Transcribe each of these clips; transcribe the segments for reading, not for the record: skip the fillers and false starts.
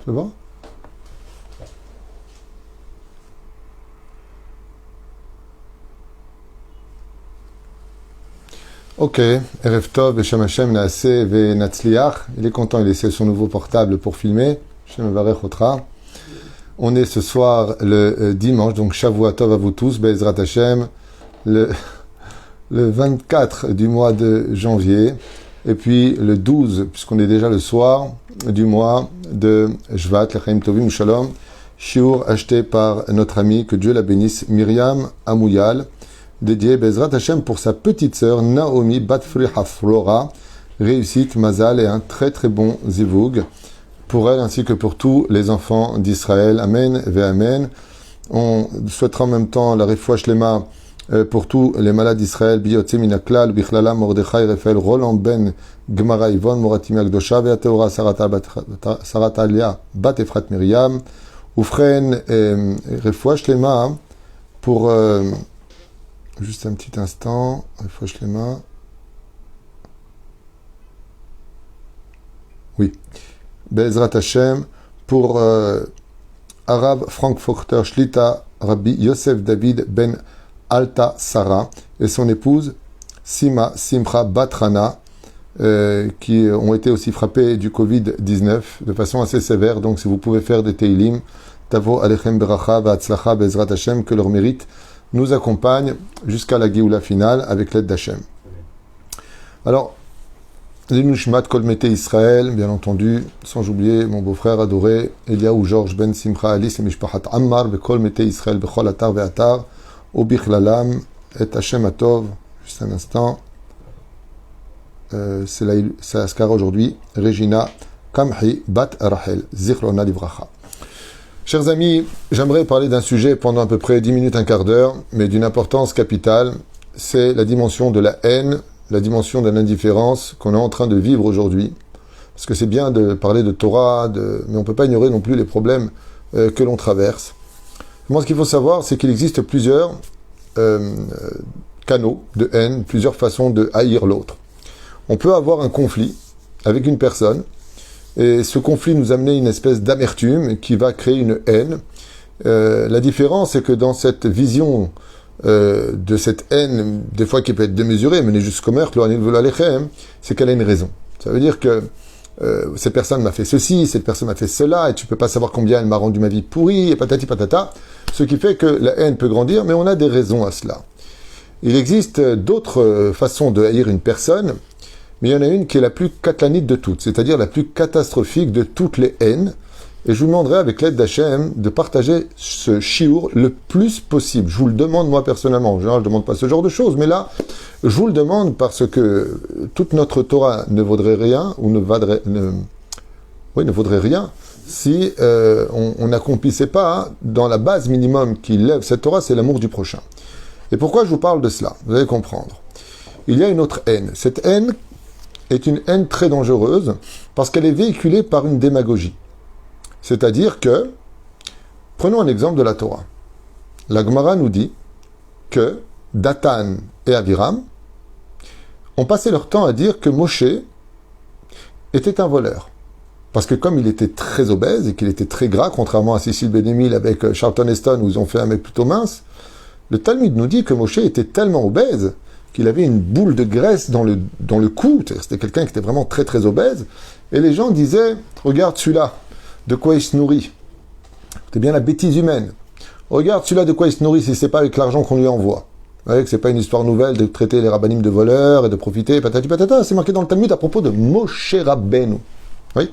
le voir? Ok, Erev Tov, Beshem Hashem, Naaseh, Ve Natzliach. Il est content, il essaie son nouveau portable pour filmer. Shem Varech Otra. On est ce soir le dimanche, donc Shavua Tov à vous tous, Be'ezrat Hashem, le 24 du mois de janvier, et puis le 12, puisqu'on est déjà le soir du mois de Shvat, L'Chaim Tovim Shalom, shiur acheté par notre amie, que Dieu la bénisse, Myriam Amouyal, dédié Bezrat Hashem pour sa petite sœur Naomi Batfri Haflora, réussite, mazal et un très très bon zivug pour elle ainsi que pour tous les enfants d'Israël. Amen ve Amen. On souhaitera en même temps la refoua shlema pour tous les malades d'Israël, Biyotze Minaklal, Bichlala, Mordechai, Raphaël, Roland Ben, Gemara Yvonne, Moratimi Akdosha, Veateora, Saratalia, Bat Efrat Myriam, Oufren, refoua shlema pour juste un petit instant, refoua shlema. Oui. Be'ezrat Hashem pour Arabe Frankfurter Shlita Rabbi Yosef David Ben Alta Sarah et son épouse Sima Simcha Batrana qui ont été aussi frappés du Covid-19 de façon assez sévère. Donc si vous pouvez faire des Teilim, Tavo Alechem Beracha Va'atzlacha Be'ezrat Hashem, que leur mérite nous accompagne jusqu'à la Géoula finale avec l'aide d'Hashem. Alors, Linushmat Kol Mete Israël, bien entendu, sans oublier mon beau-frère adoré, Eliaou Georges Ben Simcha Alice et Mishpachat Ammar, Bekol Mete Israël, Bechol Atar Ve'atar, Obichlalam, et Hashem Atov, juste un instant, c'est la Askara aujourd'hui, Regina Kamhi Bat Rachel, Zichrona Livracha. Chers amis, j'aimerais parler d'un sujet pendant à peu près 10 minutes, un quart d'heure, mais d'une importance capitale, c'est la dimension de la haine, la dimension de l'indifférence qu'on est en train de vivre aujourd'hui. Parce que c'est bien de parler de Torah, mais on ne peut pas ignorer non plus les problèmes que l'on traverse. Moi, ce qu'il faut savoir, c'est qu'il existe plusieurs canaux de haine, plusieurs façons de haïr l'autre. On peut avoir un conflit avec une personne, et ce conflit nous amène une espèce d'amertume qui va créer une haine. La différence, c'est que dans cette vision de cette haine, des fois qui peut être démesurée, menée jusqu'au meurtre, c'est qu'elle a une raison. Ça veut dire que cette personne m'a fait ceci, cette personne m'a fait cela, et tu peux pas savoir combien elle m'a rendu ma vie pourrie, et patati patata, ce qui fait que la haine peut grandir, mais on a des raisons à cela. Il existe d'autres façons de haïr une personne, mais il y en a une qui est la plus catlanite de toutes, c'est-à-dire la plus catastrophique de toutes les haines. Et je vous demanderai, avec l'aide d'Hachem, de partager ce shiur le plus possible. Je vous le demande, moi, personnellement. En général, je ne demande pas ce genre de choses, mais là, je vous le demande parce que toute notre Torah ne vaudrait rien, ou ne vaudrait rien, si on n'accomplissait pas, dans la base minimum qui lève cette Torah, c'est l'amour du prochain. Et pourquoi je vous parle de cela? Vous allez comprendre. Il y a une autre haine. Cette haine est une haine très dangereuse, parce qu'elle est véhiculée par une démagogie. C'est-à-dire que, prenons un exemple de la Torah. La Gemara nous dit que Datan et Aviram ont passé leur temps à dire que Moshe était un voleur. Parce que comme il était très obèse et qu'il était très gras, contrairement à Cécile Ben-Émile avec Charlton Heston où ils ont fait un mec plutôt mince, le Talmud nous dit que Moshe était tellement obèse qu'il avait une boule de graisse dans le cou. C'était quelqu'un qui était vraiment très très obèse. Et les gens disaient, regarde celui-là. De quoi il se nourrit? C'est bien la bêtise humaine. Regarde celui-là de quoi il se nourrit si c'est pas avec l'argent qu'on lui envoie. Vous voyez que c'est pas une histoire nouvelle de traiter les rabbanim de voleurs et de profiter, patati patata. C'est marqué dans le Talmud à propos de Moshe Rabbeinu. Oui.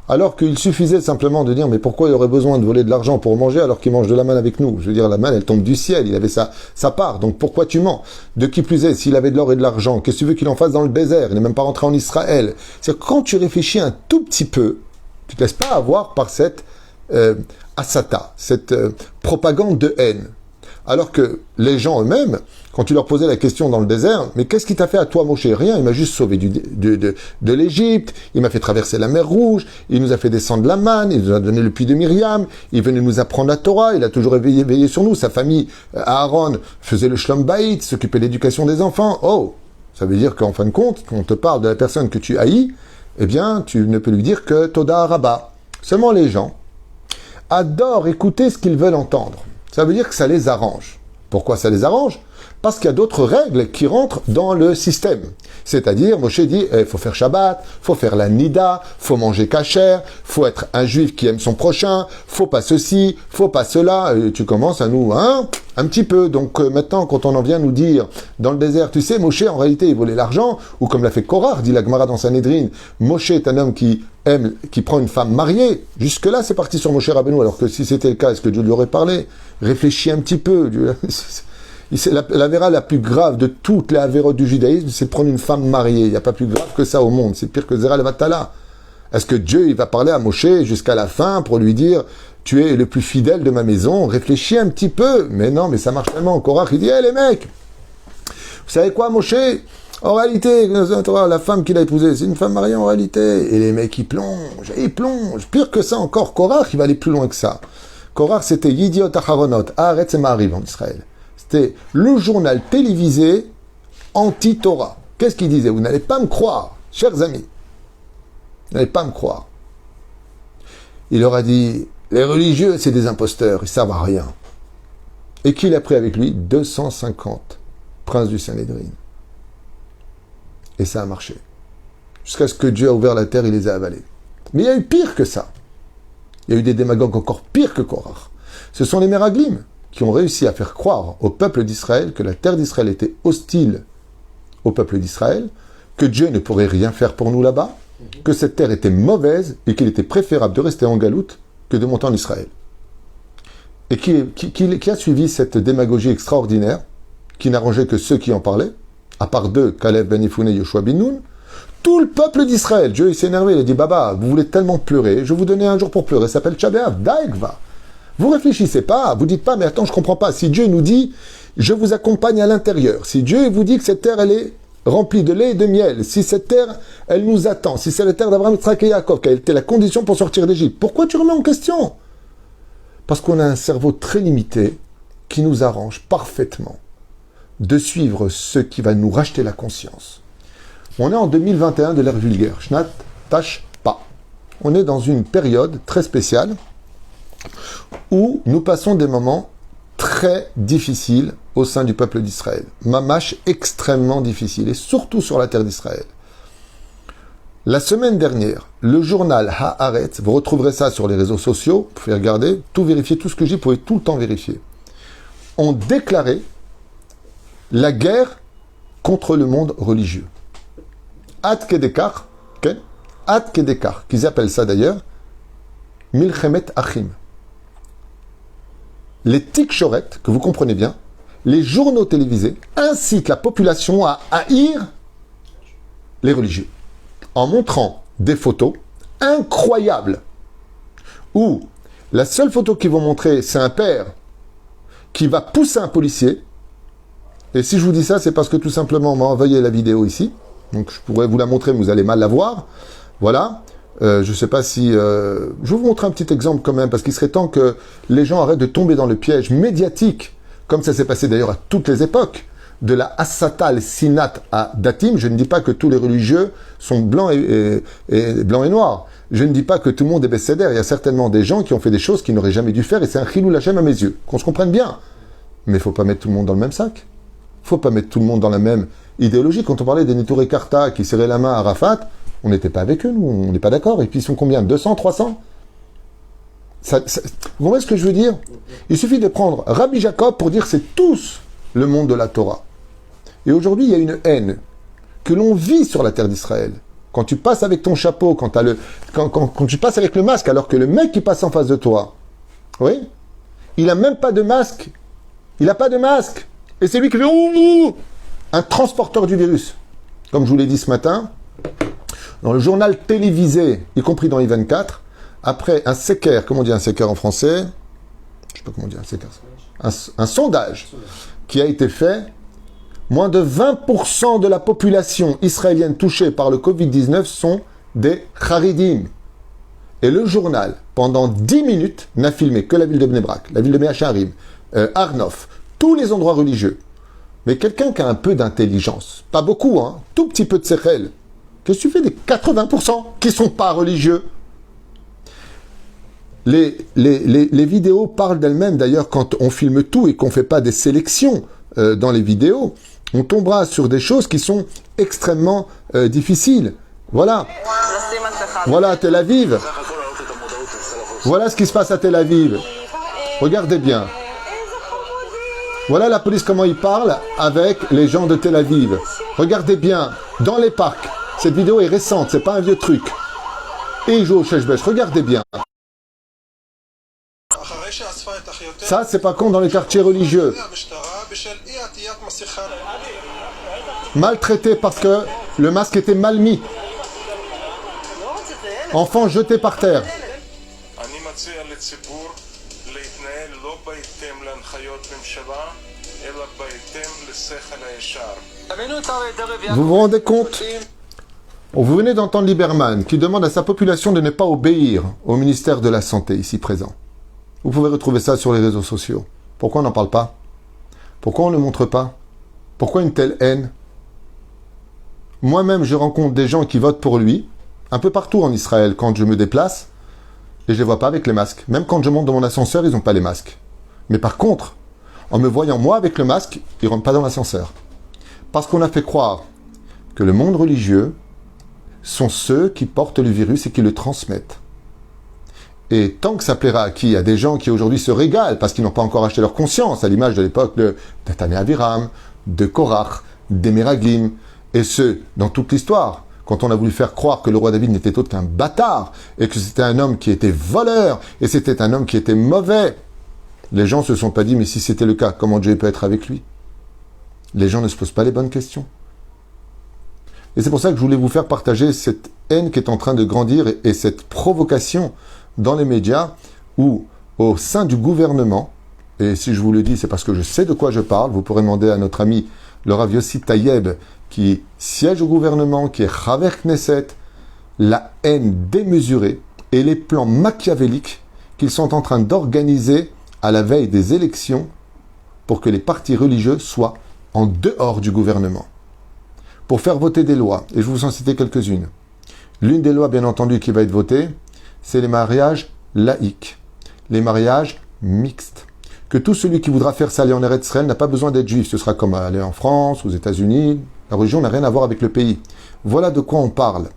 Alors qu'il suffisait simplement de dire, mais pourquoi il aurait besoin de voler de l'argent pour manger alors qu'il mange de la manne avec nous? Je veux dire, la manne, elle tombe du ciel, il avait sa part, donc pourquoi tu mens? De qui plus est, s'il avait de l'or et de l'argent, qu'est-ce que tu veux qu'il en fasse dans le désert? Il n'est même pas rentré en Israël. C'est quand tu réfléchis un tout petit peu, tu ne te laisses pas avoir par cette asata, cette propagande de haine. Alors que les gens eux-mêmes, quand tu leur posais la question dans le désert, mais qu'est-ce qui t'a fait à toi, Moshe? Rien, il m'a juste sauvé de l'Égypte, il m'a fait traverser la mer Rouge, il nous a fait descendre la manne, il nous a donné le puits de Myriam, il venait nous apprendre la Torah, il a toujours veillé sur nous, sa famille, Aaron, faisait le shlom bayit, s'occupait de l'éducation des enfants. Oh, ça veut dire qu'en fin de compte, quand on te parle de la personne que tu haïs, eh bien, tu ne peux lui dire que Toda Rabba. Seulement les gens, adorent écouter ce qu'ils veulent entendre. Ça veut dire que ça les arrange. Pourquoi ça les arrange? Parce qu'il y a d'autres règles qui rentrent dans le système. C'est-à-dire, Moshe dit, il faut faire Shabbat, faut faire la Nida, faut manger kasher, faut être un juif qui aime son prochain, faut pas ceci, faut pas cela. Et tu commences à nous, un petit peu. Donc maintenant, quand on en vient nous dire, dans le désert, tu sais, Moshe, en réalité, il volait l'argent, ou comme l'a fait Korach, dit la Gemara dans Sanhedrin, Moshe est un homme qui prend une femme mariée. Jusque-là, c'est parti sur Moshe Rabbeinu, alors que si c'était le cas, est-ce que Dieu lui aurait parlé? Réfléchis un petit peu. La véra la plus grave de toutes les avérotes du judaïsme, c'est de prendre une femme mariée. Il n'y a pas plus grave que ça au monde. C'est pire que Zera Levatala. Est-ce que Dieu, il va parler à Moshe jusqu'à la fin pour lui dire « Tu es le plus fidèle de ma maison, réfléchis un petit peu. » Mais non, mais ça marche tellement. Korach, il dit « Hé les mecs, vous savez quoi Moshe ? En réalité, la femme qu'il a épousée, c'est une femme mariée en réalité. » Et les mecs, ils plongent. Pire que ça encore. Korach, il va aller plus loin que ça. Korach, c'était Yidiot Acharonot, Haaretz et Ma'ariv en Israël. C'était le journal télévisé anti-Torah. Qu'est-ce qu'il disait? Vous n'allez pas me croire, chers amis. Vous n'allez pas me croire. Il leur a dit, les religieux, c'est des imposteurs, ils servent à rien. Et qu'il a pris avec lui 250 princes du Sanhédrin. Et ça a marché. Jusqu'à ce que Dieu a ouvert la terre, il les a avalés. Mais il y a eu pire que ça. Il y a eu des démagogues encore pires que Korach. Ce sont les Meraglim qui ont réussi à faire croire au peuple d'Israël que la terre d'Israël était hostile au peuple d'Israël, que Dieu ne pourrait rien faire pour nous là-bas, que cette terre était mauvaise et qu'il était préférable de rester en galoute que de monter en Israël. Et qui a suivi cette démagogie extraordinaire, qui n'arrangeait que ceux qui en parlaient, à part deux, Caleb ben Yefouné et Yoshua bin Nun, tout le peuple d'Israël. Dieu il s'est énervé, il a dit, Baba, vous voulez tellement pleurer, je vais vous donner un jour pour pleurer, ça s'appelle Tchabéav, Daïkva. Vous réfléchissez pas, vous dites pas, mais attends, je comprends pas. Si Dieu nous dit, je vous accompagne à l'intérieur, si Dieu vous dit que cette terre, elle est remplie de lait et de miel, si cette terre, elle nous attend, si c'est la terre d'Abraham, Yitzhak et Yaakov, quelle était la condition pour sortir d'Égypte, pourquoi tu remets en question? Parce qu'on a un cerveau très limité qui nous arrange parfaitement de suivre ce qui va nous racheter la conscience. On est en 2021 de l'ère vulgaire. Shnat Tash Pa. On est dans une période très spéciale où nous passons des moments très difficiles au sein du peuple d'Israël. Mamash extrêmement difficile, et surtout sur la terre d'Israël. La semaine dernière, le journal Haaretz, vous retrouverez ça sur les réseaux sociaux, vous pouvez regarder, tout vérifier, tout ce que j'ai, vous pouvez tout le temps vérifier, ont déclaré la guerre contre le monde religieux. Ad Kedekar, Ad Kedekar, qu'ils appellent ça d'ailleurs, Milchemet Achim. Les tikshoret, que vous comprenez bien, les journaux télévisés incitent la population à haïr les religieux, en montrant des photos incroyables, où la seule photo qu'ils vont montrer, c'est un père qui va pousser un policier. Et si je vous dis ça, c'est parce que tout simplement, on m'a envoyé la vidéo ici, donc je pourrais vous la montrer, mais vous allez mal la voir. Voilà. Je ne sais pas si... je vais vous montrer un petit exemple quand même, parce qu'il serait temps que les gens arrêtent de tomber dans le piège médiatique, comme ça s'est passé d'ailleurs à toutes les époques, de la Hassata al-Sinat à Datim. Je ne dis pas que tous les religieux sont blancs et noirs. Je ne dis pas que tout le monde est Besséder. Il y a certainement des gens qui ont fait des choses qu'ils n'auraient jamais dû faire, et c'est un chilou lachem à mes yeux. Qu'on se comprenne bien. Mais il ne faut pas mettre tout le monde dans le même sac. Il ne faut pas mettre tout le monde dans la même idéologie. Quand on parlait des Neturei Karta qui serraient la main à Arafat, on n'était pas avec eux, nous, on n'est pas d'accord. Et puis ils sont combien? 200, 300 ? Vous voyez ce que je veux dire? Il suffit de prendre Rabbi Jacob pour dire que c'est tous le monde de la Torah. Et aujourd'hui, il y a une haine que l'on vit sur la terre d'Israël. Quand tu passes avec ton chapeau, quand tu passes avec le masque, alors que le mec qui passe en face de toi, oui, il n'a même pas de masque. Il n'a pas de masque. Et c'est lui qui fait ouh, un transporteur du virus. Comme je vous l'ai dit ce matin, dans le journal télévisé, y compris dans I24, après un séquer, comment on dit un séquer en français? Je sais pas comment on dit un séquer. Un sondage qui a été fait, moins de 20% de la population israélienne touchée par le Covid-19 sont des Haridim. Et le journal, pendant 10 minutes, n'a filmé que la ville de Bnei Brak, la ville de Mea Shearim, Arnof, tous les endroits religieux. Mais quelqu'un qui a un peu d'intelligence, pas beaucoup, hein, tout petit peu de séchel, qu'est-ce que tu fais des 80% qui ne sont pas religieux? Les vidéos parlent d'elles-mêmes. D'ailleurs, quand on filme tout et qu'on ne fait pas des sélections dans les vidéos, on tombera sur des choses qui sont extrêmement difficiles. Voilà. Voilà Tel Aviv. Voilà ce qui se passe à Tel Aviv. Regardez bien. Voilà la police, comment ils parlent avec les gens de Tel Aviv. Regardez bien, dans les parcs. Cette vidéo est récente, c'est pas un vieux truc. Et ils jouent au Sheshbesh. Regardez bien. Ça, c'est pas con dans les quartiers religieux. Maltraité parce que le masque était mal mis. Enfants jetés par terre. Vous vous rendez compte? Vous venez d'entendre Lieberman qui demande à sa population de ne pas obéir au ministère de la Santé ici présent. Vous pouvez retrouver ça sur les réseaux sociaux. Pourquoi on n'en parle pas? Pourquoi on ne le montre pas? Pourquoi une telle haine? Moi-même, je rencontre des gens qui votent pour lui, un peu partout en Israël, quand je me déplace, et je ne les vois pas avec les masques. Même quand je monte dans mon ascenseur, ils n'ont pas les masques. Mais par contre, en me voyant moi avec le masque, ils ne rentrent pas dans l'ascenseur. Parce qu'on a fait croire que le monde religieux sont ceux qui portent le virus et qui le transmettent. Et tant que ça plaira à qui? À des gens qui aujourd'hui se régalent parce qu'ils n'ont pas encore acheté leur conscience, à l'image de l'époque de Tatané Aviram, de Korach, des Meraglim, et ceux dans toute l'histoire. Quand on a voulu faire croire que le roi David n'était autre qu'un bâtard, et que c'était un homme qui était voleur, et c'était un homme qui était mauvais, les gens se sont pas dit, mais si c'était le cas, comment Dieu peut être avec lui? Les gens ne se posent pas les bonnes questions. Et c'est pour ça que je voulais vous faire partager cette haine qui est en train de grandir et cette provocation dans les médias ou au sein du gouvernement. Et si je vous le dis, c'est parce que je sais de quoi je parle. Vous pourrez demander à notre ami le Rav Yossi Tayeb qui siège au gouvernement, qui est Chaver Knesset, la haine démesurée et les plans machiavéliques qu'ils sont en train d'organiser à la veille des élections pour que les partis religieux soient en dehors du gouvernement. Pour faire voter des lois, et je vais vous en citer quelques-unes. L'une des lois, bien entendu, qui va être votée, c'est les mariages laïques, les mariages mixtes. Que tout celui qui voudra faire ça aller en Eretz Israël n'a pas besoin d'être juif. Ce sera comme aller en France, aux États-Unis. La religion n'a rien à voir avec le pays. Voilà de quoi on parle.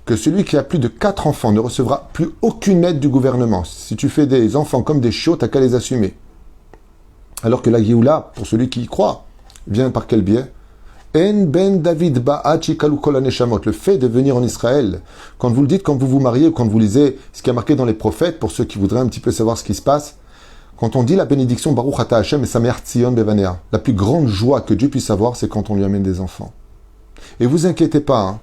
Que celui qui a plus de 4 enfants ne recevra plus aucune aide du gouvernement. Si tu fais des enfants comme des chiots, t'as qu'à les assumer. Alors que la Géoula, pour celui qui y croit, vient par quel biais? En ben David ba'achi kalu kol haneshamot. Le fait de venir en Israël, quand vous le dites, quand vous vous mariez, ou quand vous lisez ce qui est marqué dans les prophètes, pour ceux qui voudraient un petit peu savoir ce qui se passe, quand on dit la bénédiction Baruch Ata Hashem et Sameach Tzion Bevanea, la plus grande joie que Dieu puisse avoir, c'est quand on lui amène des enfants. Et vous inquiétez pas, hein,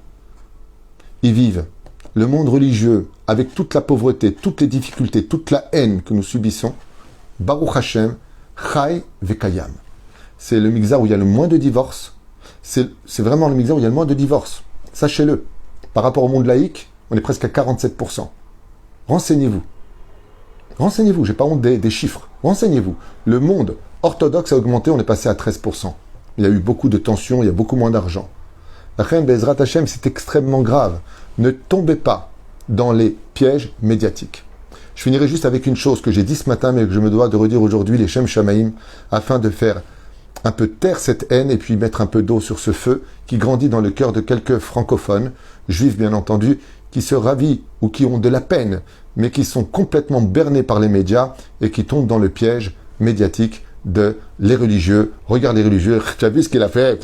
ils vivent le monde religieux avec toute la pauvreté, toutes les difficultés, toute la haine que nous subissons. Baruch Hashem, Chai Vekayam. C'est le mixar où il y a le moins de divorces. C'est vraiment le mixar où il y a le moins de divorces. Sachez-le. Par rapport au monde laïque, on est presque à 47%. Renseignez-vous. Renseignez-vous, j'ai pas honte des chiffres. Renseignez-vous. Le monde orthodoxe a augmenté, on est passé à 13%. Il y a eu beaucoup de tensions, il y a beaucoup moins d'argent. La reine Bezrat Hashem, c'est extrêmement grave. Ne tombez pas dans les pièges médiatiques. Je finirai juste avec une chose que j'ai dit ce matin, mais que je me dois de redire aujourd'hui, les Shem Shamaim, afin de faire un peu taire cette haine et puis mettre un peu d'eau sur ce feu qui grandit dans le cœur de quelques francophones, juifs bien entendu, qui se ravient ou qui ont de la peine, mais qui sont complètement bernés par les médias et qui tombent dans le piège médiatique de les religieux. Regarde les religieux, tu as vu ce qu'il a fait?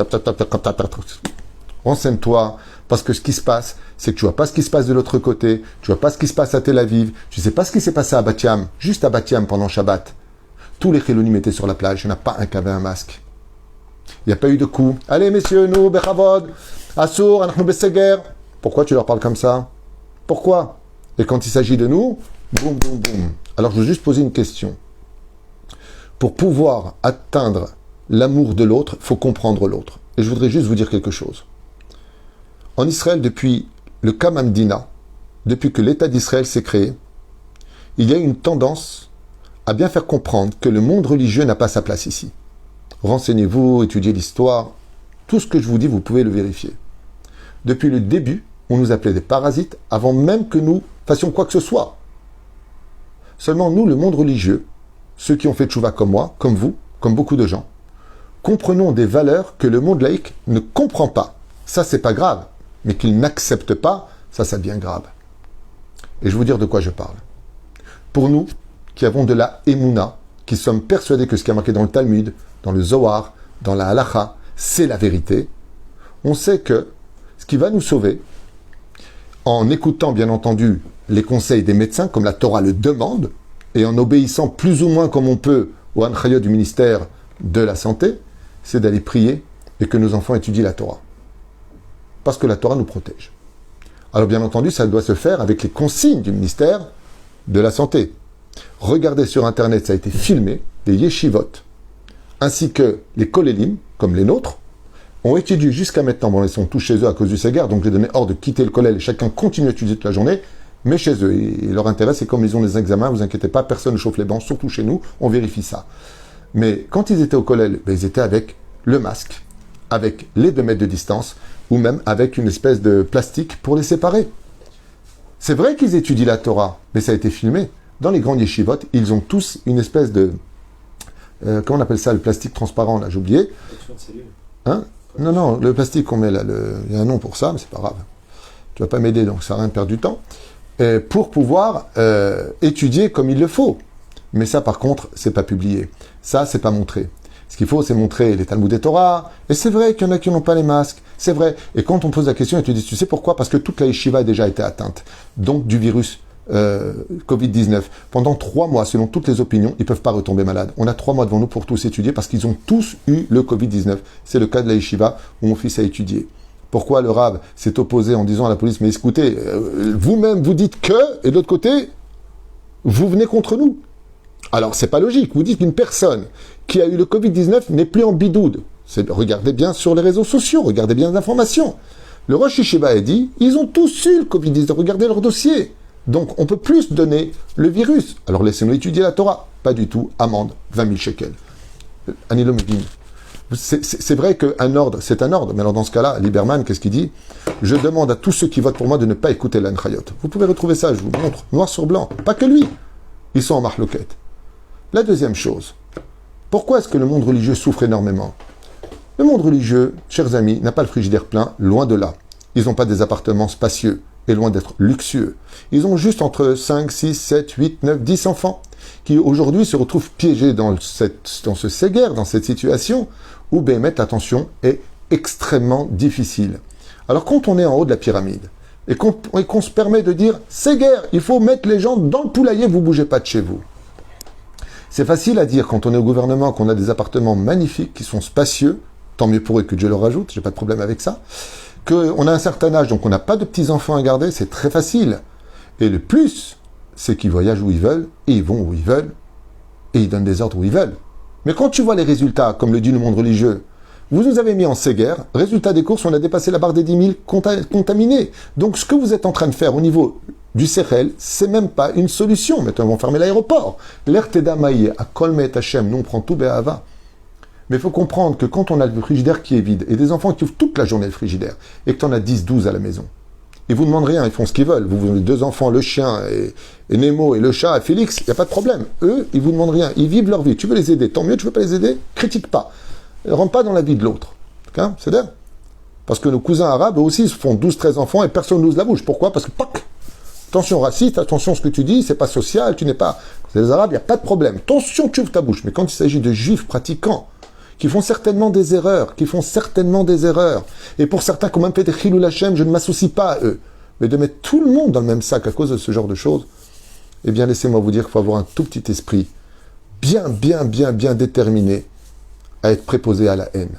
Renseigne-toi, parce que ce qui se passe, c'est que tu vois pas ce qui se passe de l'autre côté, tu vois pas ce qui se passe à Tel Aviv, tu sais pas ce qui s'est passé à Bat Yam, juste à Bat Yam pendant Shabbat. Tous les Chilonim étaient sur la plage, il n'y en a pas un qui avait un masque. Il n'y a pas eu de coup. Allez messieurs, nous, Bechavod, Assour, Anachnu Besseger. Pourquoi tu leur parles comme ça? Pourquoi? Et quand il s'agit de nous, boum, boum, boum. Alors je veux juste poser une question. Pour pouvoir atteindre l'amour de l'autre, il faut comprendre l'autre. Et je voudrais juste vous dire quelque chose. En Israël, depuis le Kamamdina, depuis que l'État d'Israël s'est créé, il y a une tendance à bien faire comprendre que le monde religieux n'a pas sa place ici. Renseignez-vous, étudiez l'histoire. Tout ce que je vous dis, vous pouvez le vérifier. Depuis le début, on nous appelait des parasites avant même que nous fassions quoi que ce soit. Seulement nous, le monde religieux, ceux qui ont fait tchouva comme moi, comme vous, comme beaucoup de gens, comprenons des valeurs que le monde laïque ne comprend pas. Ça, c'est pas grave. Mais qu'il n'accepte pas, ça devient grave. Et je vais vous dire de quoi je parle. Pour nous, qui avons de la émouna, qui sommes persuadés que ce qui est marqué dans le Talmud, dans le Zohar, dans la Halacha, c'est la vérité, on sait que ce qui va nous sauver, en écoutant bien entendu les conseils des médecins, comme la Torah le demande, et en obéissant plus ou moins comme on peut au Hanchayot du ministère de la Santé, c'est d'aller prier et que nos enfants étudient la Torah. Parce que la Torah nous protège. Alors bien entendu, ça doit se faire avec les consignes du ministère de la Santé. Regardez sur Internet, ça a été filmé, des yeshivot, ainsi que les kolélim, comme les nôtres, ont étudié jusqu'à maintenant. Bon, ils sont tous chez eux à cause du Séguer, donc j'ai donné ordre de quitter le kollel et chacun continue à étudier toute la journée, mais chez eux. Et leur intérêt, c'est comme ils ont des examens, vous inquiétez pas, personne ne chauffe les bancs, surtout chez nous, on vérifie ça. Mais quand ils étaient au kollel, ils étaient avec le masque, avec les 2 mètres de distance, ou même avec une espèce de plastique pour les séparer. C'est vrai qu'ils étudient la Torah, mais ça a été filmé. Dans les grands yeshivot, ils ont tous une espèce de... comment on appelle ça, le plastique transparent, là, j'ai oublié. Hein? Non, le plastique qu'on met là, il y a un nom pour ça, mais c'est pas grave. Tu vas pas m'aider, donc ça sert à rien de perdre du temps. Pour pouvoir étudier comme il le faut. Mais ça, par contre, c'est pas publié. Ça, c'est pas montré. Ce qu'il faut, c'est montrer les Talmud et Torah. Et c'est vrai qu'il y en a qui n'ont pas les masques. C'est vrai. Et quand on pose la question, ils te disent, tu sais pourquoi? Parce que toute la yeshiva a déjà été atteinte. Donc, du virus Covid-19. Pendant 3 mois, selon toutes les opinions, ils ne peuvent pas retomber malades. On a 3 mois devant nous pour tous étudier parce qu'ils ont tous eu le Covid-19. C'est le cas de la yeshiva où mon fils a étudié. Pourquoi le Rav s'est opposé en disant à la police, mais écoutez, vous-même vous dites que, et de l'autre côté, vous venez contre nous. Alors, c'est pas logique. Vous dites qu'une personne qui a eu le Covid-19 n'est plus en bidoude. Regardez bien sur les réseaux sociaux, regardez bien les informations. Le Rosh Yeshiva a dit, ils ont tous eu le Covid-19, regardez leur dossier. Donc, on peut plus donner le virus. Alors, laissez-nous étudier la Torah. Pas du tout. Amende, 20 000 shekels. Anilo Medin. C'est vrai qu'un ordre, c'est un ordre. Mais alors, dans ce cas-là, Lieberman, qu'est-ce qu'il dit? Je demande à tous ceux qui votent pour moi de ne pas écouter l'Anchayot. Vous pouvez retrouver ça, je vous montre, noir sur blanc. Pas que lui. Ils sont en marloquette. La deuxième chose. Pourquoi est-ce que le monde religieux souffre énormément? Le monde religieux, chers amis, n'a pas le frigidaire plein, loin de là. Ils n'ont pas des appartements spacieux et loin d'être luxueux. Ils ont juste entre 5, 6, 7, 8, 9, 10 enfants qui aujourd'hui se retrouvent piégés dans ce séguer, dans cette situation où mettre l'attention est extrêmement difficile. Alors quand on est en haut de la pyramide et qu'on se permet de dire séguer, il faut mettre les gens dans le poulailler, vous ne bougez pas de chez vous. C'est facile à dire quand on est au gouvernement, qu'on a des appartements magnifiques qui sont spacieux, tant mieux pour eux que Dieu leur rajoute, j'ai pas de problème avec ça, qu'on a un certain âge, donc on n'a pas de petits-enfants à garder, c'est très facile. Et le plus, c'est qu'ils voyagent où ils veulent, et ils vont où ils veulent, et ils donnent des ordres où ils veulent. Mais quand tu vois les résultats, comme le dit le monde religieux, vous nous avez mis en séguer, résultat des courses, on a dépassé la barre des 10 000 contaminés. Donc ce que vous êtes en train de faire au niveau du Sechel, c'est même pas une solution. Maintenant, ils vont fermer l'aéroport. L'Erteda Maïe, à Kolmet Hachem, nous on prend tout Béhava. Mais il faut comprendre que quand on a le frigidaire qui est vide, et des enfants qui ouvrent toute la journée le frigidaire, et que tu en as 10, 12 à la maison, ils vous demandent rien, ils font ce qu'ils veulent. Vous avez 2 enfants, le chien, et Nemo, et le chat, et Félix, il n'y a pas de problème. Eux, ils vous demandent rien, ils vivent leur vie. Tu veux les aider, tant mieux, tu veux pas les aider, critique pas. Ne rentre pas dans la vie de l'autre. Okay? C'est d'ailleurs. Parce que nos cousins arabes, eux aussi, ils se font 12, 13 enfants, et personne n'ouvre la bouche. Pourquoi? Parce que, pac, attention raciste, attention ce que tu dis, c'est pas social, tu n'es pas... C'est les arabes, il n'y a pas de problème. Attention, tu ouvres ta bouche. Mais quand il s'agit de juifs pratiquants, qui font certainement des erreurs, et pour certains qui ont même fait des chilou lachem, je ne m'associe pas à eux, mais de mettre tout le monde dans le même sac à cause de ce genre de choses, eh bien laissez-moi vous dire qu'il faut avoir un tout petit esprit, bien déterminé à être préposé à la haine.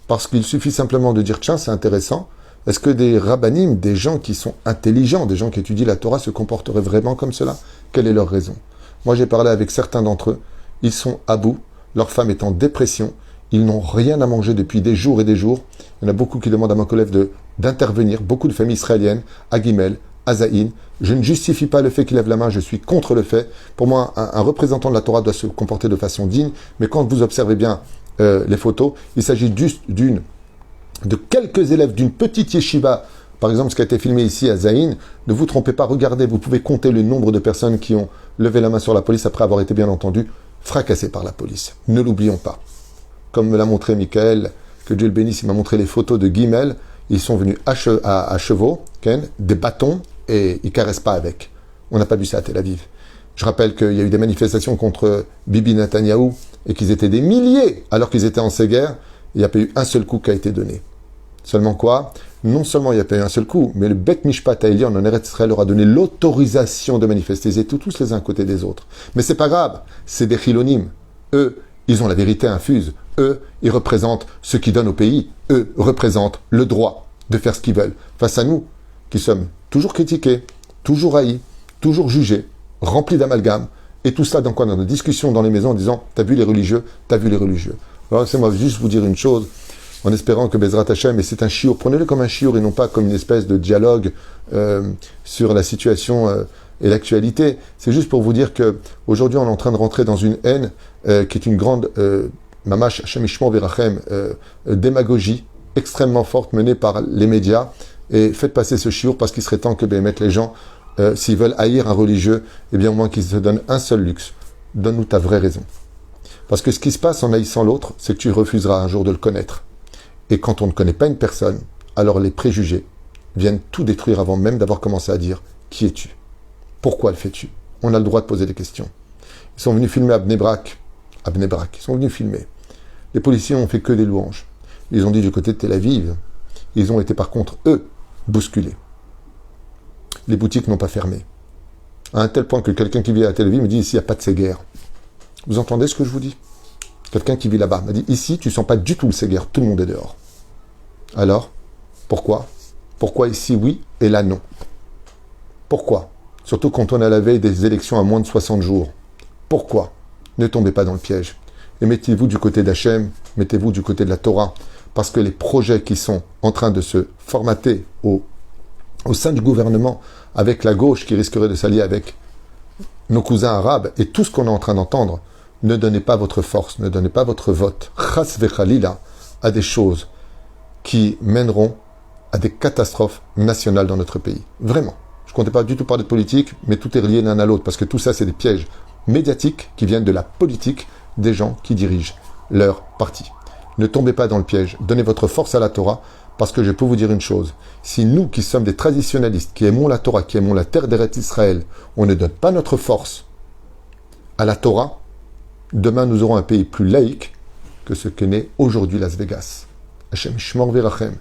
Parce qu'il suffit simplement de dire, tiens, c'est intéressant, est-ce que des rabbinim, des gens qui sont intelligents, des gens qui étudient la Torah, se comporteraient vraiment comme cela? Quelle est leur raison? Moi, j'ai parlé avec certains d'entre eux, ils sont à bout, leur femme est en dépression, ils n'ont rien à manger depuis des jours et des jours. Il y en a beaucoup qui demandent à mon collègue d'intervenir, beaucoup de familles israéliennes, à Gimel, à Zaïn. Je ne justifie pas le fait qu'il lève la main, je suis contre le fait. Pour moi, un représentant de la Torah doit se comporter de façon digne, mais quand vous observez bien les photos, il s'agit juste de quelques élèves d'une petite yeshiva Par exemple, ce qui a été filmé ici à Zaïn, ne vous trompez pas, regardez, vous pouvez compter le nombre de personnes qui ont levé la main sur la police après avoir été, bien entendu, fracassées par la police. Ne l'oublions pas. Comme me l'a montré Michael, que Dieu le bénisse, il m'a montré les photos de Guimel. Ils sont venus à chevaux, des bâtons, et ils ne caressent pas avec. On n'a pas vu ça à Tel Aviv. Je rappelle qu'il y a eu des manifestations contre Bibi Netanyahou et qu'ils étaient des milliers alors qu'ils étaient en ces guerres. Il n'y a pas eu un seul coup qui a été donné. Seulement quoi? Non seulement il n'y a pas eu un seul coup, mais le Bet Mishpat Haïlion en Eretz Israël leur a donné l'autorisation de manifester. Ils étaient tous les uns à côté des autres. Mais c'est pas grave, c'est des chilonim. Eux, ils ont la vérité infuse. Eux, ils représentent ce qui donne au pays. Eux représentent le droit de faire ce qu'ils veulent. Face à nous, qui sommes toujours critiqués, toujours haïs, toujours jugés, remplis d'amalgames, et tout ça dans quoi? Dans nos discussions dans les maisons en disant « T'as vu les religieux? T'as vu les religieux ?» Alors laissez-moi juste vous dire une chose, en espérant que Bezrat Hashem, et c'est un chiour, prenez-le comme un chiour et non pas comme une espèce de dialogue sur la situation et l'actualité. C'est juste pour vous dire qu'aujourd'hui on est en train de rentrer dans une haine qui est une grande mamash Hashem Ishmo Verachem démagogie extrêmement forte menée par les médias, et faites passer ce chiour parce qu'il serait temps que mettre les gens, s'ils veulent haïr un religieux, eh bien au moins qu'ils se donnent un seul luxe. Donne-nous ta vraie raison. Parce que ce qui se passe en haïssant l'autre, c'est que tu refuseras un jour de le connaître. Et quand on ne connaît pas une personne, alors les préjugés viennent tout détruire avant même d'avoir commencé à dire « Qui es-tu ? Pourquoi le fais-tu » On a le droit de poser des questions. Ils sont venus filmer à Bnei Brak. Ils sont venus filmer. Les policiers ont fait que des louanges. Ils ont dit du côté de Tel Aviv. Ils ont été par contre, eux, bousculés. Les boutiques n'ont pas fermé. À un tel point que quelqu'un qui vit à Tel Aviv me dit « Ici, il n'y a pas de ces guerres. » Vous entendez ce que je vous dis? Quelqu'un qui vit là-bas m'a dit « Ici, tu ne sens pas du tout le séguerre, tout le monde est dehors. » Alors, pourquoi? Pourquoi ici, oui, et là, non? Pourquoi? Surtout quand on est à la veille des élections à moins de 60 jours. Pourquoi? Ne tombez pas dans le piège. Et mettez-vous du côté d'Hachem, mettez-vous du côté de la Torah, parce que les projets qui sont en train de se formater au sein du gouvernement, avec la gauche qui risquerait de s'allier avec nos cousins arabes, et tout ce qu'on est en train d'entendre, ne donnez pas votre force, ne donnez pas votre vote, chas vechalila, à des choses qui mèneront à des catastrophes nationales dans notre pays. Vraiment. Je ne comptais pas du tout parler de politique, mais tout est relié l'un à l'autre, parce que tout ça, c'est des pièges médiatiques qui viennent de la politique des gens qui dirigent leur parti. Ne tombez pas dans le piège, donnez votre force à la Torah, parce que je peux vous dire une chose, si nous qui sommes des traditionnalistes, qui aimons la Torah, qui aimons la terre d'Eretz Israël, on ne donne pas notre force à la Torah, demain nous aurons un pays plus laïque que ce que n'est aujourd'hui Las Vegas. Hashem Shmor Verachem.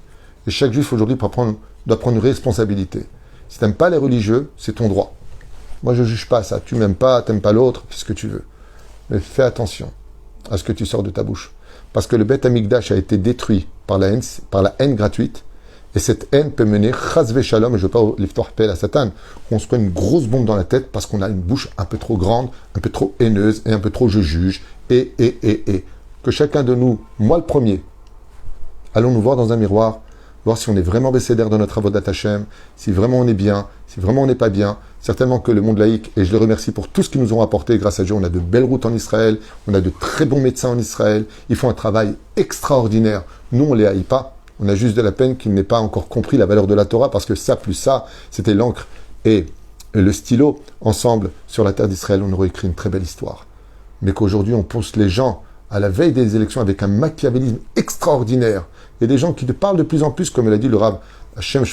Et chaque juif aujourd'hui doit prendre une responsabilité. Si tu n'aimes pas les religieux, c'est ton droit. Moi je ne juge pas ça, tu m'aimes pas, tu n'aimes pas l'autre, fais ce que tu veux. Mais fais attention à ce que tu sors de ta bouche. Parce que le Beth Amikdash a été détruit par la haine gratuite, et cette haine peut mener, chas shalom, et je ne veux pas l'iftor pel à Satan, qu'on se prenne une grosse bombe dans la tête parce qu'on a une bouche un peu trop grande, un peu trop haineuse, et un peu trop je juge, et. Que chacun de nous, moi le premier, allons nous voir dans un miroir, voir si on est vraiment bécédaire dans notre avodat Hashem, si vraiment on est bien, si vraiment on n'est pas bien. Certainement que le monde laïque, et je les remercie pour tout ce qu'ils nous ont apporté, grâce à Dieu, on a de belles routes en Israël, on a de très bons médecins en Israël, ils font un travail extraordinaire. Nous, on ne les haït pas, on a juste de la peine qu'ils n'aient pas encore compris la valeur de la Torah, parce que ça, plus ça, c'était l'encre et le stylo, ensemble, sur la terre d'Israël, on aurait écrit une très belle histoire. Mais qu'aujourd'hui, on pousse les gens à la veille des élections avec un machiavélisme extraordinaire, et des gens qui te parlent de plus en plus, comme l'a dit le Rav Hashem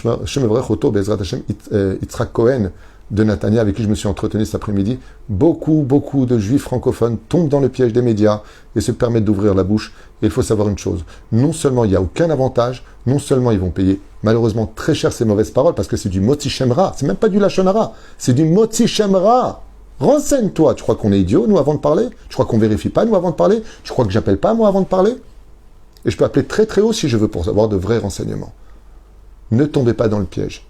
Evrech Oto, Bezrat Hashem Yitzhak Cohen, de Natania, avec qui je me suis entretenu cet après-midi, beaucoup de juifs francophones tombent dans le piège des médias et se permettent d'ouvrir la bouche. Et il faut savoir une chose, non seulement il n'y a aucun avantage, non seulement ils vont payer malheureusement très cher ces mauvaises paroles, parce que c'est du motzi shemra, c'est même pas du lashon hara, c'est du motzi shemra. Renseigne-toi, tu crois qu'on est idiot, nous, avant de parler? Tu crois qu'on vérifie pas, nous, avant de parler? Tu crois que j'appelle pas, moi, avant de parler? Et je peux appeler très haut si je veux pour avoir de vrais renseignements. Ne tombez pas dans le piège.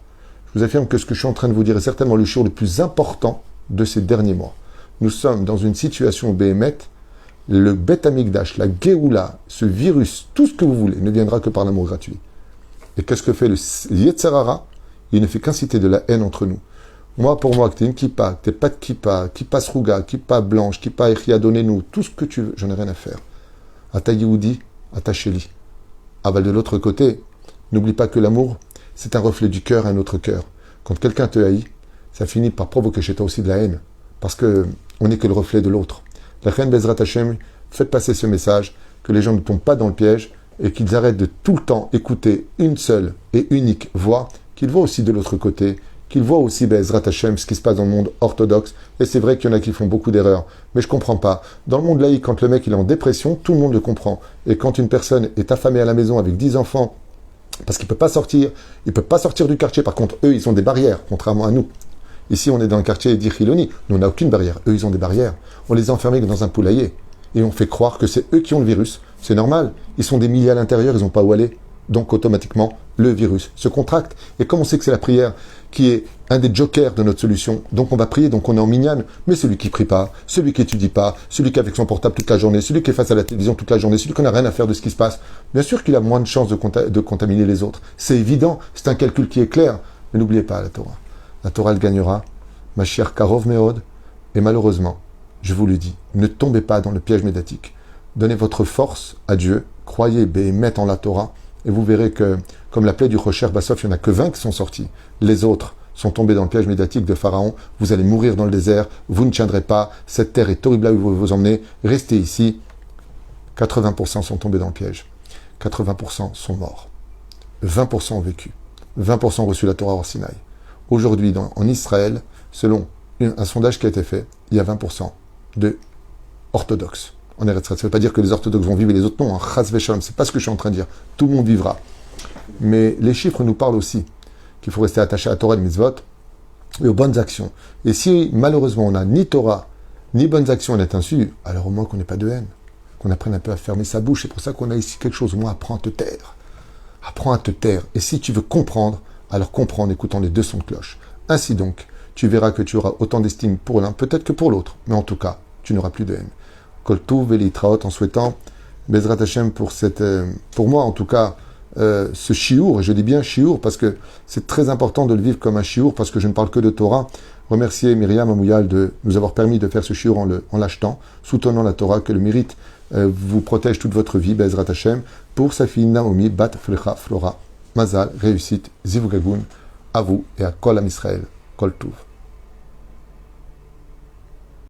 Je vous affirme que ce que je suis en train de vous dire est certainement le jour le plus important de ces derniers mois. Nous sommes dans une situation béhémet, le Beth Amikdash, la Géoula, ce virus, tout ce que vous voulez, ne viendra que par l'amour gratuit. Et qu'est-ce que fait le Yetzer Hara? Il ne fait qu'inciter de la haine entre nous. Moi, pour moi, que t'es une kippa, que t'es pas de kippa srouga, kippa blanche, kippa echia, donnez-nous, tout ce que tu veux, j'en ai rien à faire. À ta Yehoudi, à ta Chéli. Aval de l'autre côté, n'oublie pas que l'amour, c'est un reflet du cœur à un autre cœur. Quand quelqu'un te haït, ça finit par provoquer chez toi aussi de la haine. Parce qu'on n'est que le reflet de l'autre. La reine Bezrat Hashem, faites passer ce message, que les gens ne tombent pas dans le piège et qu'ils arrêtent de tout le temps écouter une seule et unique voix, qu'ils voient aussi de l'autre côté, qu'ils voient aussi Bezrat Hashem, ce qui se passe dans le monde orthodoxe. Et c'est vrai qu'il y en a qui font beaucoup d'erreurs, mais je ne comprends pas. Dans le monde laïque, quand le mec il est en dépression, tout le monde le comprend. Et quand une personne est affamée à la maison avec 10 enfants, parce qu'il ne peut pas sortir, il ne peut pas sortir du quartier, par contre, eux, ils ont des barrières, contrairement à nous. Ici, on est dans le quartier d'Ichiloni. Nous, on n'a aucune barrière. Eux, ils ont des barrières. On les a enfermés dans un poulailler. Et on fait croire que c'est eux qui ont le virus. C'est normal. Ils sont des milliers à l'intérieur, ils n'ont pas où aller. Donc, automatiquement, le virus se contracte. Et comme on sait que c'est la prière qui est un des jokers de notre solution, donc on va prier, donc on est en mignonne. Mais celui qui prie pas, celui qui étudie pas, celui qui est avec son portable toute la journée, celui qui est face à la télévision toute la journée, celui qui n'a rien à faire de ce qui se passe, bien sûr qu'il a moins de chances de contaminer les autres. C'est évident. C'est un calcul qui est clair. Mais n'oubliez pas la Torah. La Torah, elle gagnera. Ma chère Karov Meod. Et malheureusement, je vous le dis, ne tombez pas dans le piège médiatique. Donnez votre force à Dieu. Croyez, Béhémet en la Torah. Et vous verrez que, comme l'appelait du Rocher Bassof, il n'y en a que 20 qui sont sortis. Les autres sont tombés dans le piège médiatique de Pharaon. Vous allez mourir dans le désert. Vous ne tiendrez pas. Cette terre est horrible là où vous vous emmenez. Restez ici. 80% sont tombés dans le piège. 80% sont morts. 20% ont vécu. 20% ont reçu la Torah hors Sinaï. Aujourd'hui, en Israël, selon un sondage qui a été fait, il y a 20% de orthodoxes en Eretz Israël. Ça ne veut pas dire que les orthodoxes vont vivre et les autres non. Chas v'shalom, c'est pas ce que je suis en train de dire. Tout le monde vivra. Mais les chiffres nous parlent aussi qu'il faut rester attaché à la Torah et mitzvot et aux bonnes actions. Et si malheureusement on n'a ni Torah ni bonnes actions, on est insu, alors au moins qu'on n'ait pas de haine, qu'on apprenne un peu à fermer sa bouche. C'est pour ça qu'on a ici quelque chose. Au moins, apprends à te taire. Apprends à te taire. Et si tu veux comprendre, alors comprends en écoutant les deux sons de cloche. Ainsi donc, tu verras que tu auras autant d'estime pour l'un, peut-être que pour l'autre, mais en tout cas, tu n'auras plus de haine. Kol Tuv Velitraot, en souhaitant Bezrat Hashem pour moi en tout cas, ce chiour, et je dis bien chiour parce que c'est très important de le vivre comme un chiour, parce que je ne parle que de Torah. Remercier Myriam Amouyal de nous avoir permis de faire ce chiour en l'achetant, soutenant la Torah, que le mérite vous protège toute votre vie, Bezrat Hashem, pour sa fille Naomi, Bat Flecha Flora, Mazal, réussite, Zivugagun, à vous et à Kol Am Israël, Kol Tuv.